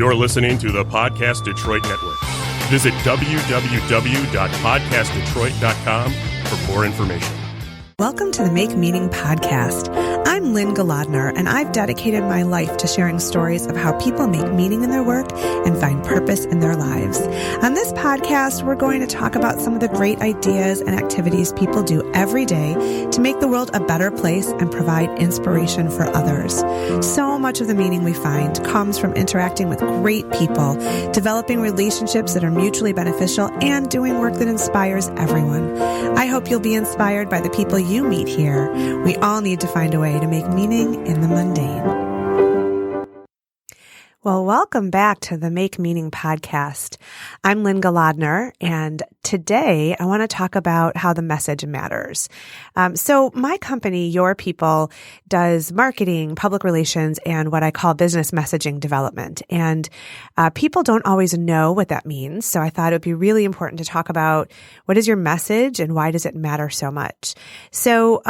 You're listening to the Podcast Detroit Network. Visit www.podcastdetroit.com for more information. Welcome to the Make Meaning Podcast. I'm Lynne Golodner, and I've dedicated my life to sharing stories of how people make meaning in their work and find purpose in their lives. On this podcast, we're going to talk about some of the great ideas and activities people do every day to make the world a better place and provide inspiration for others. So much of the meaning we find comes from interacting with great people, developing relationships that are mutually beneficial, and doing work that inspires everyone. I hope you'll be inspired by the people you meet here. We all need to find a way to make meaning in the mundane. Well, welcome back to the Make Meaning Podcast. I'm Lynne Golodner, and today I want to talk about how the message matters. So my company, Your People, does marketing, public relations, and what I call business messaging development. And people don't always know what that means. So I thought it would be really important to talk about what is your message and why does it matter so much? So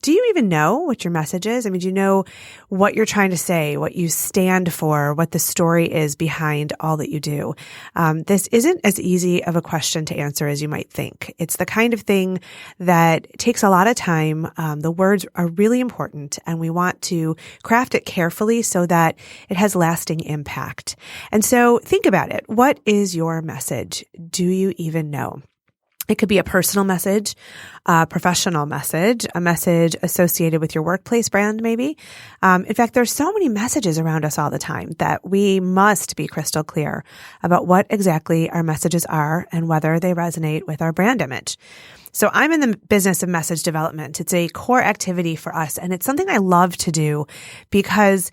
do you even know what your message is? I mean, do you know what you're trying to say, what you stand for, what the story is behind all that you do? This isn't as easy of a question to answer as you might think. It's the kind of thing that takes a lot of time. The words are really important, and we want to craft it carefully so that it has lasting impact. And so think about it. What is your message? Do you even know? It could be a personal message, a professional message, a message associated with your workplace brand, maybe. In fact, there's so many messages around us all the time that we must be crystal clear about what exactly our messages are and whether they resonate with our brand image. So I'm in the business of message development. It's a core activity for us, and it's something I love to do because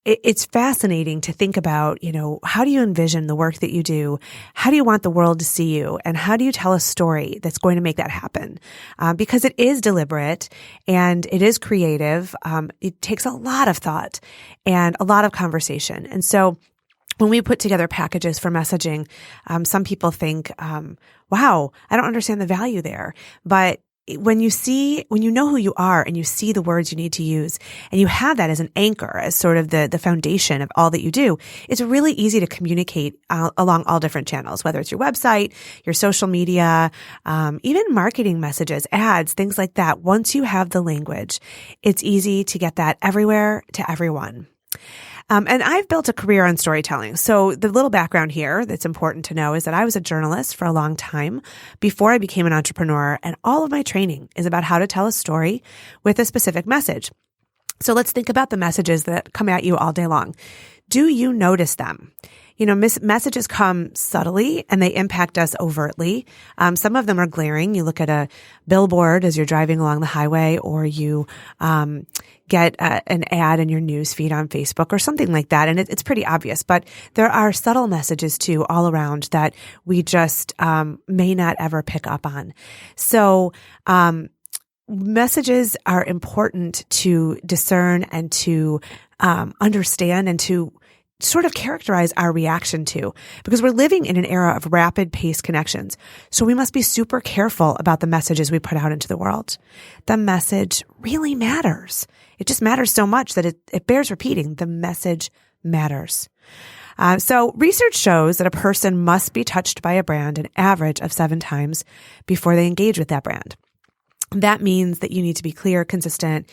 it's fascinating to think about, how do you envision the work that you do? How do you want the world to see you? And how do you tell a story that's going to make that happen? Because it is deliberate and it is creative. It takes a lot of thought and a lot of conversation. And so when we put together packages for messaging, some people think, wow, I don't understand the value there. But when you know who you are and you see the words you need to use and you have that as an anchor, as sort of the foundation of all that you do, it's really easy to communicate along all different channels, whether it's your website, your social media, even marketing messages, ads, things like that. Once you have the language, it's easy to get that everywhere to everyone. And I've built a career on storytelling. So the little background here that's important to know is that I was a journalist for a long time before I became an entrepreneur, and all of my training is about how to tell a story with a specific message. So let's think about the messages that come at you all day long. Do you notice them? Messages come subtly and they impact us overtly. Some of them are glaring. You look at a billboard as you're driving along the highway, or you get an ad in your news feed on Facebook or something like that. And it's pretty obvious, but there are subtle messages too all around that we just may not ever pick up on. So messages are important to discern and to understand and to sort of characterize our reaction to, because we're living in an era of rapid paced connections. So we must be super careful about the messages we put out into the world. The message really matters. It just matters so much that it bears repeating. The message matters. So research shows that a person must be touched by a brand an average of 7 times before they engage with that brand. That means that you need to be clear, consistent,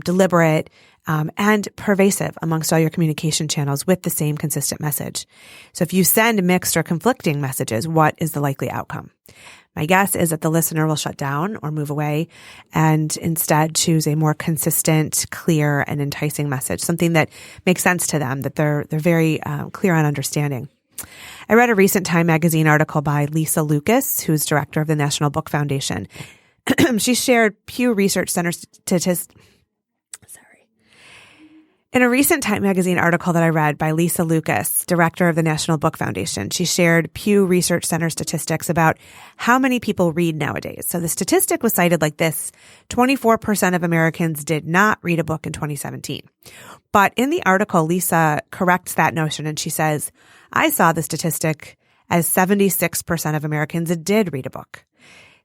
deliberate, and pervasive amongst all your communication channels with the same consistent message. So if you send mixed or conflicting messages, what is the likely outcome? My guess is that the listener will shut down or move away and instead choose a more consistent, clear, and enticing message, something that makes sense to them, that they're very clear on understanding. I read a recent Time magazine article by Lisa Lucas, who's director of the National Book Foundation. She shared Pew Research Center statistics. In a recent Time magazine article that I read by Lisa Lucas, director of the National Book Foundation, she shared Pew Research Center statistics about how many people read nowadays. So the statistic was cited like this: 24% of Americans did not read a book in 2017. But in the article, Lisa corrects that notion and she says, I saw the statistic as 76% of Americans did read a book.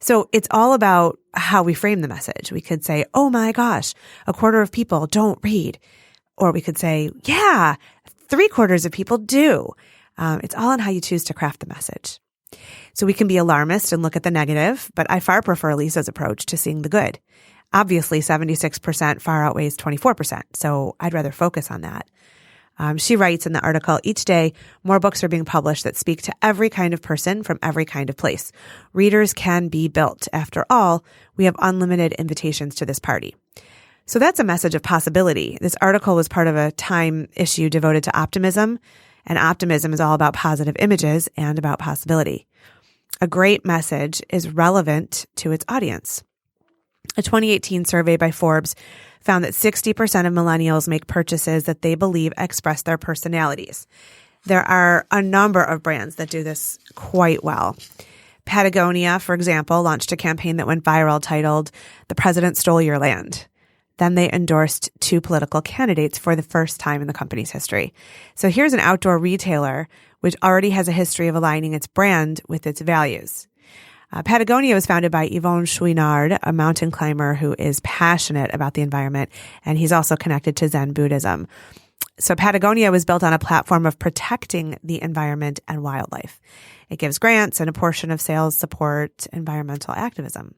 So it's all about how we frame the message. We could say, oh my gosh, 25% of people don't read. Or we could say, yeah, 3/4 of people do. It's all on how you choose to craft the message. So we can be alarmist and look at the negative, but I far prefer Lisa's approach to seeing the good. Obviously, 76% far outweighs 24%, so I'd rather focus on that. She writes in the article, each day, more books are being published that speak to every kind of person from every kind of place. Readers can be built. After all, we have unlimited invitations to this party. So that's a message of possibility. This article was part of a Time issue devoted to optimism, and optimism is all about positive images and about possibility. A great message is relevant to its audience. A 2018 survey by Forbes found that 60% of millennials make purchases that they believe express their personalities. There are a number of brands that do this quite well. Patagonia, for example, launched a campaign that went viral titled, "The President Stole Your Land." Then they endorsed 2 political candidates for the first time in the company's history. So here's an outdoor retailer which already has a history of aligning its brand with its values. Patagonia was founded by Yvon Chouinard, a mountain climber who is passionate about the environment, and he's also connected to Zen Buddhism. So Patagonia was built on a platform of protecting the environment and wildlife. It gives grants and a portion of sales support environmental activism.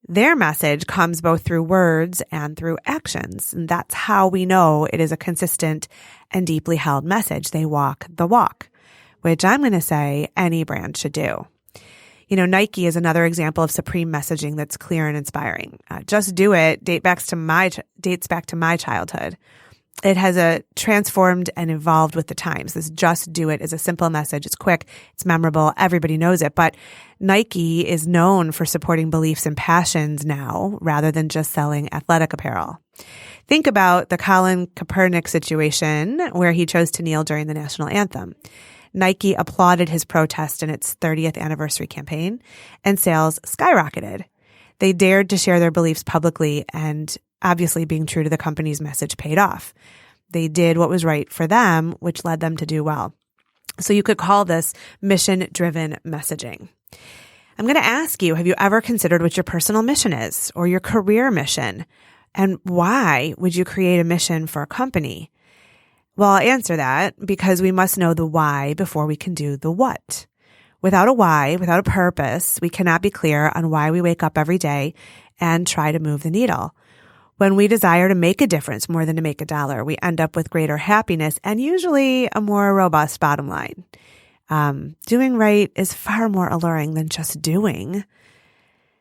Their message comes both through words and through actions, and that's how we know it is a consistent and deeply held message. They walk the walk, which I'm going to say any brand should do. Nike is another example of supreme messaging that's clear and inspiring. Just do it dates back to my childhood. It has transformed and evolved with the times. This just do it is a simple message. It's quick. It's memorable. Everybody knows it. But Nike is known for supporting beliefs and passions now rather than just selling athletic apparel. Think about the Colin Kaepernick situation where he chose to kneel during the national anthem. Nike applauded his protest in its 30th anniversary campaign, and sales skyrocketed. They dared to share their beliefs publicly, and obviously being true to the company's message paid off. They did what was right for them, which led them to do well. So you could call this mission-driven messaging. I'm going to ask you, have you ever considered what your personal mission is or your career mission? And why would you create a mission for a company? Well, I'll answer that because we must know the why before we can do the what. Without a why, without a purpose, we cannot be clear on why we wake up every day and try to move the needle. When we desire to make a difference more than to make a dollar, we end up with greater happiness and usually a more robust bottom line. Doing right is far more alluring than just doing.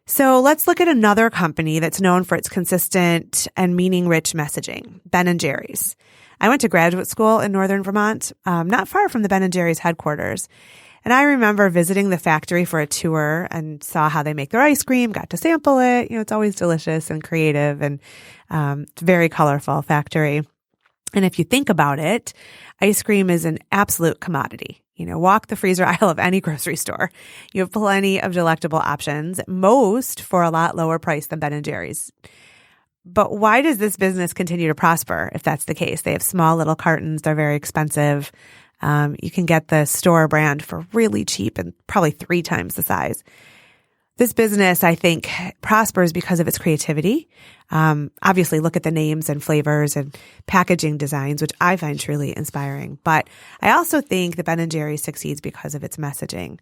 So let's look at another company that's known for its consistent and meaning-rich messaging, Ben & Jerry's. I went to graduate school in northern Vermont, not far from the Ben & Jerry's headquarters. And I remember visiting the factory for a tour and saw how they make their ice cream, got to sample it. It's always delicious and creative and it's a very colorful factory. And if you think about it, ice cream is an absolute commodity. Walk the freezer aisle of any grocery store. You have plenty of delectable options, most for a lot lower price than Ben & Jerry's. But why does this business continue to prosper if that's the case? They have small little cartons. They're very expensive. You can get the store brand for really cheap and probably 3 times the size. This business, I think, prospers because of its creativity. Obviously, look at the names and flavors and packaging designs, which I find truly inspiring. But I also think that Ben & Jerry's succeeds because of its messaging.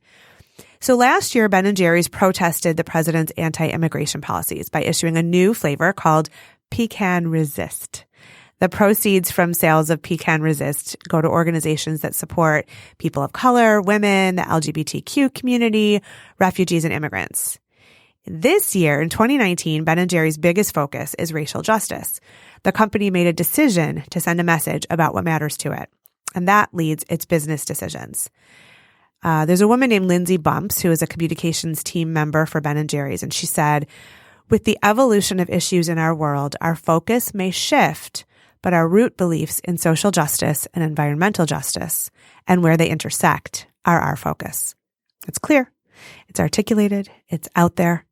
So last year, Ben & Jerry's protested the president's anti-immigration policies by issuing a new flavor called Pecan Resist. The proceeds from sales of Pecan Resist go to organizations that support people of color, women, the LGBTQ community, refugees, and immigrants. This year, in 2019, Ben & Jerry's biggest focus is racial justice. The company made a decision to send a message about what matters to it, and that leads its business decisions. There's a woman named Lindsay Bumps, who is a communications team member for Ben & Jerry's, and she said, "With the evolution of issues in our world, our focus may shift, but our root beliefs in social justice and environmental justice and where they intersect are our focus." It's clear, it's articulated, it's out there,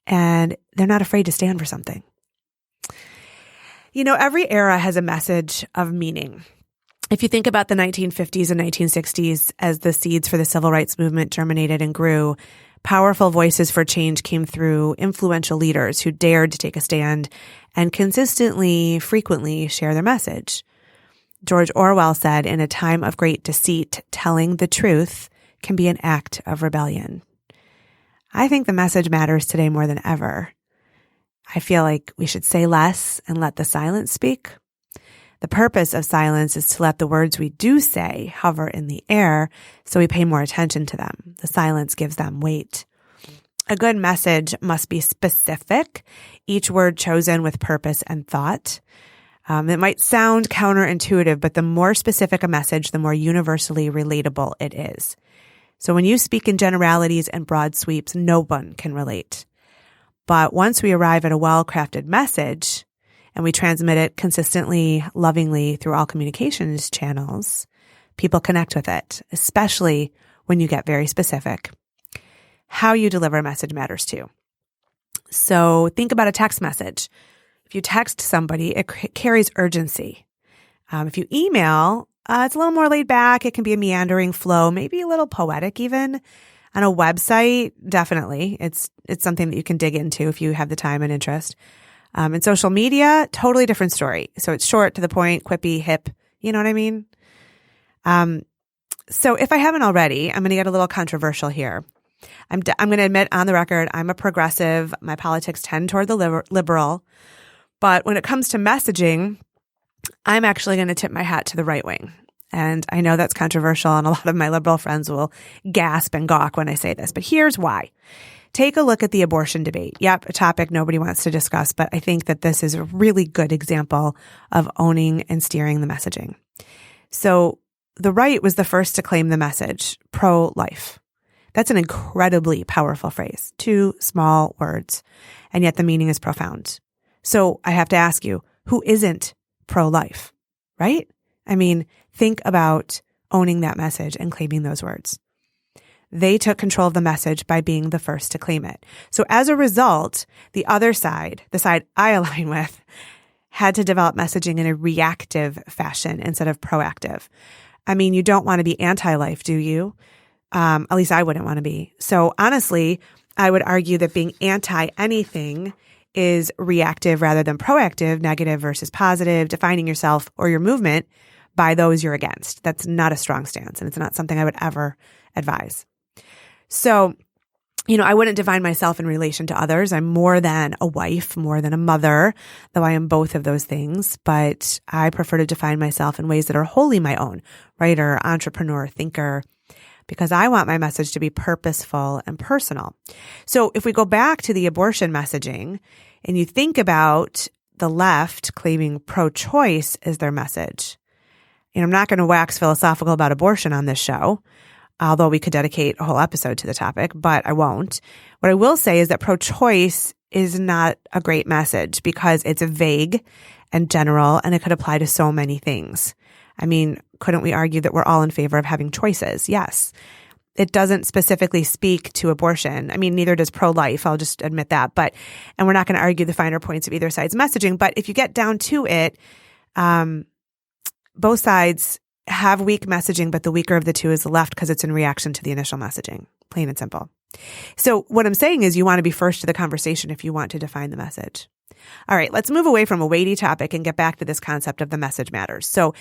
and they're not afraid to stand for something. Every era has a message of meaning. If you think about the 1950s and 1960s as the seeds for the civil rights movement germinated and grew, powerful voices for change came through influential leaders who dared to take a stand and consistently, frequently share their message. George Orwell said, in a time of great deceit, telling the truth can be an act of rebellion. I think the message matters today more than ever. I feel like we should say less and let the silence speak. The purpose of silence is to let the words we do say hover in the air so we pay more attention to them. The silence gives them weight. A good message must be specific, each word chosen with purpose and thought. It might sound counterintuitive, but the more specific a message, the more universally relatable it is. So when you speak in generalities and broad sweeps, no one can relate. But once we arrive at a well-crafted message and we transmit it consistently, lovingly through all communications channels, people connect with it, especially when you get very specific. How you deliver a message matters too. So think about a text message. If you text somebody, it carries urgency. If you email, it's a little more laid back. It can be a meandering flow, maybe a little poetic even. On a website, definitely. It's something that you can dig into if you have the time and interest. In social media, totally different story. So it's short, to the point, quippy, hip. You know what I mean? So if I haven't already, I'm going to get a little controversial here. I'm going to admit on the record, I'm a progressive. My politics tend toward the liberal. But when it comes to messaging, I'm actually going to tip my hat to the right wing. And I know that's controversial, and a lot of my liberal friends will gasp and gawk when I say this. But here's why. Take a look at the abortion debate. Yep, a topic nobody wants to discuss, but I think that this is a really good example of owning and steering the messaging. So the right was the first to claim the message, pro-life. That's an incredibly powerful phrase, 2 small words, and yet the meaning is profound. So I have to ask you, who isn't pro-life, right? I mean, think about owning that message and claiming those words. They took control of the message by being the first to claim it. So as a result, the other side, the side I align with, had to develop messaging in a reactive fashion instead of proactive. I mean, you don't want to be anti-life, do you? At least I wouldn't want to be. So honestly, I would argue that being anti-anything is reactive rather than proactive, negative versus positive, defining yourself or your movement by those you're against. That's not a strong stance, and it's not something I would ever advise. So, I wouldn't define myself in relation to others. I'm more than a wife, more than a mother, though I am both of those things. But I prefer to define myself in ways that are wholly my own, writer, entrepreneur, thinker, because I want my message to be purposeful and personal. So if we go back to the abortion messaging and you think about the left claiming pro-choice as their message, I'm not going to wax philosophical about abortion on this show, although we could dedicate a whole episode to the topic, but I won't. What I will say is that pro-choice is not a great message because it's vague and general, and it could apply to so many things. I mean, couldn't we argue that we're all in favor of having choices? Yes. It doesn't specifically speak to abortion. I mean, neither does pro-life. I'll just admit that. And we're not going to argue the finer points of either side's messaging. But if you get down to it, both sides have weak messaging, but the weaker of the two is the left because it's in reaction to the initial messaging, plain and simple. So what I'm saying is you want to be first to the conversation if you want to define the message. All right, let's move away from a weighty topic and get back to this concept of the message matters. So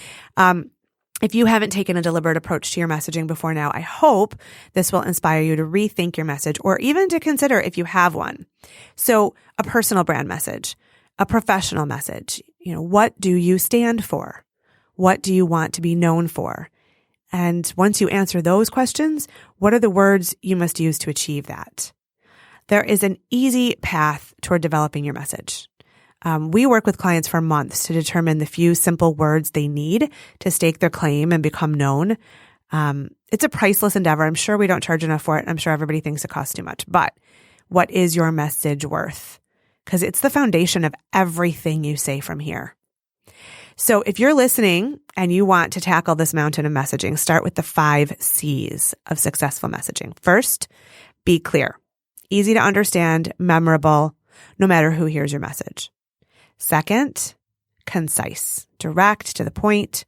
if you haven't taken a deliberate approach to your messaging before now, I hope this will inspire you to rethink your message or even to consider if you have one. So a personal brand message, a professional message, what do you stand for? What do you want to be known for? And once you answer those questions, what are the words you must use to achieve that? There is an easy path toward developing your message. We work with clients for months to determine the few simple words they need to stake their claim and become known. It's a priceless endeavor. I'm sure we don't charge enough for it. I'm sure everybody thinks it costs too much. But what is your message worth? Because it's the foundation of everything you say from here. So if you're listening and you want to tackle this mountain of messaging, start with the 5 C's of successful messaging. First, be clear, easy to understand, memorable, no matter who hears your message. Second, concise, direct to the point,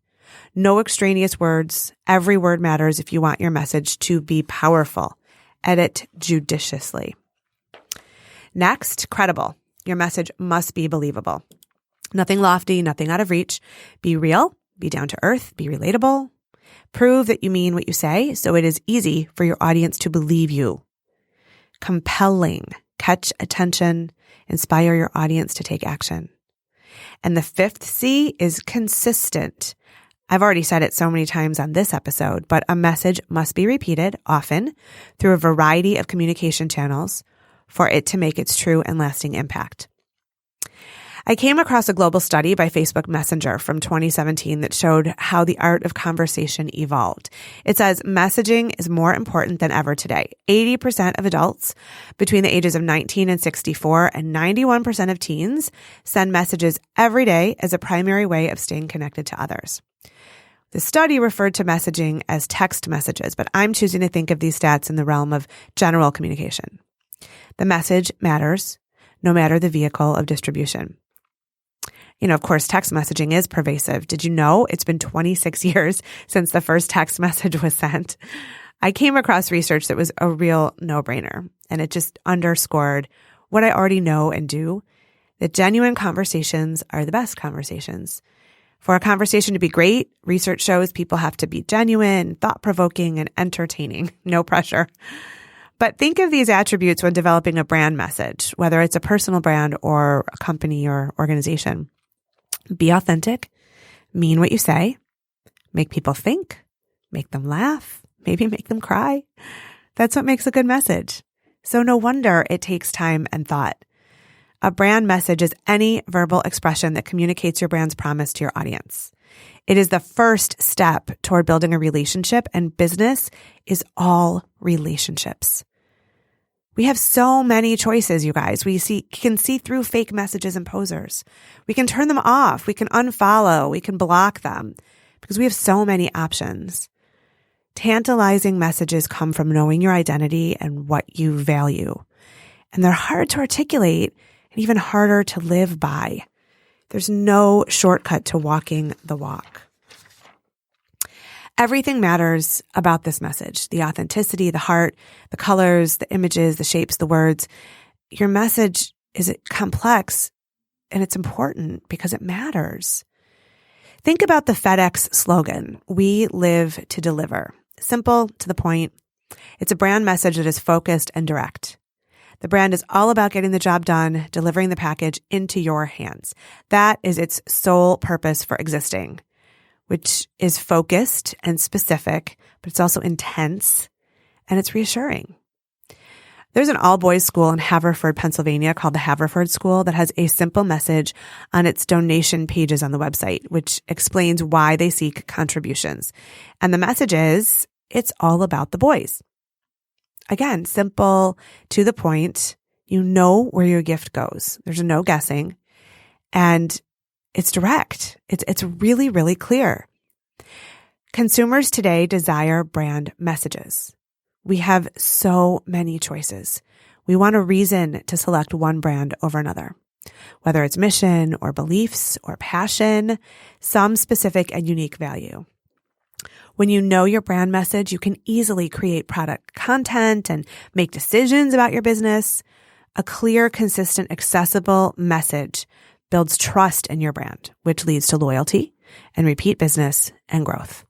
no extraneous words. Every word matters if you want your message to be powerful. Edit judiciously. Next, credible. Your message must be believable. Nothing lofty, nothing out of reach. Be real, Be down to earth, be relatable. Prove that you mean what you say so it is easy for your audience to believe you. Compelling, catch attention, inspire your audience to take action. And the fifth C is consistent. I've already said it so many times on this episode, but a message must be repeated often through a variety of communication channels for it to make its true and lasting impact. I came across a global study by Facebook Messenger from 2017 that showed how the art of conversation evolved. It says messaging is more important than ever today. 80% of adults between the ages of 19 and 64 and 91% of teens send messages every day as a primary way of staying connected to others. The study referred to messaging as text messages, but I'm choosing to think of these stats in the realm of general communication. The message matters, no matter the vehicle of distribution. Of course, text messaging is pervasive. Did you know it's been 26 years since the first text message was sent? I came across research that was a real no-brainer, and it just underscored what I already know and do, that genuine conversations are the best conversations. For a conversation to be great, research shows people have to be genuine, thought-provoking, and entertaining. No pressure. But think of these attributes when developing a brand message, whether it's a personal brand or a company or organization. Be authentic, mean what you say, make people think, make them laugh, maybe make them cry. That's what makes a good message. So no wonder it takes time and thought. A brand message is any verbal expression that communicates your brand's promise to your audience. It is the first step toward building a relationship, and business is all relationships. We have so many choices, you guys. We can see through fake messages and posers. We can turn them off. We can unfollow. We can block them because we have so many options. Tantalizing messages come from knowing your identity and what you value. And they're hard to articulate and even harder to live by. There's no shortcut to walking the walk. Everything matters about this message: the authenticity, the heart, the colors, the images, the shapes, the words. Your message is complex, and it's important because it matters. Think about the FedEx slogan, "We live to deliver." Simple, to the point. It's a brand message that is focused and direct. The brand is all about getting the job done, delivering the package into your hands. That is its sole purpose for existing, which is focused and specific, but it's also intense and it's reassuring. There's an all-boys school in Haverford, Pennsylvania called the Haverford School that has a simple message on its donation pages on the website, which explains why they seek contributions. And the message is, it's all about the boys. Again, simple, to the point. You know where your gift goes. There's no guessing. And it's direct. It's really, really clear. Consumers today desire brand messages. We have so many choices. We want a reason to select one brand over another, whether it's mission or beliefs or passion, some specific and unique value. When you know your brand message, you can easily create product content and make decisions about your business. A clear, consistent, accessible message builds trust in your brand, which leads to loyalty and repeat business and growth.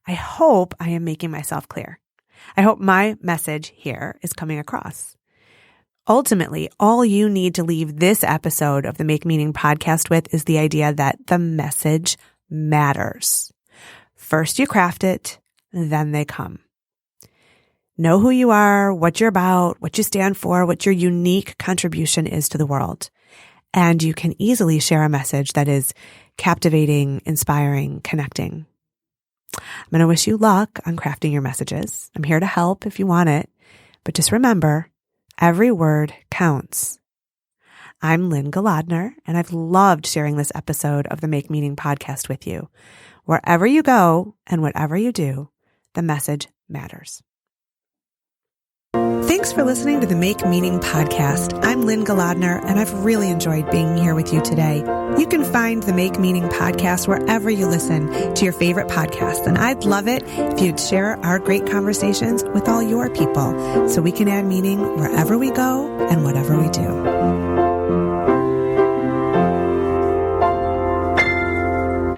I hope I am making myself clear. I hope my message here is coming across. Ultimately, all you need to leave this episode of the Make Meaning podcast with is the idea that the message matters. First you craft it, then they come. Know who you are, what you're about, what you stand for, what your unique contribution is to the world. And you can easily share a message that is captivating, inspiring, connecting. I'm going to wish you luck on crafting your messages. I'm here to help if you want it. But just remember, every word counts. I'm Lynne Golodner, and I've loved sharing this episode of the Make Meaning podcast with you. Wherever you go and whatever you do, the message matters. Thanks for listening to the Make Meaning podcast. I'm Lynne Golodner, and I've really enjoyed being here with you today. You can find the Make Meaning podcast wherever you listen to your favorite podcasts, and I'd love it if you'd share our great conversations with all your people so we can add meaning wherever we go and whatever we do.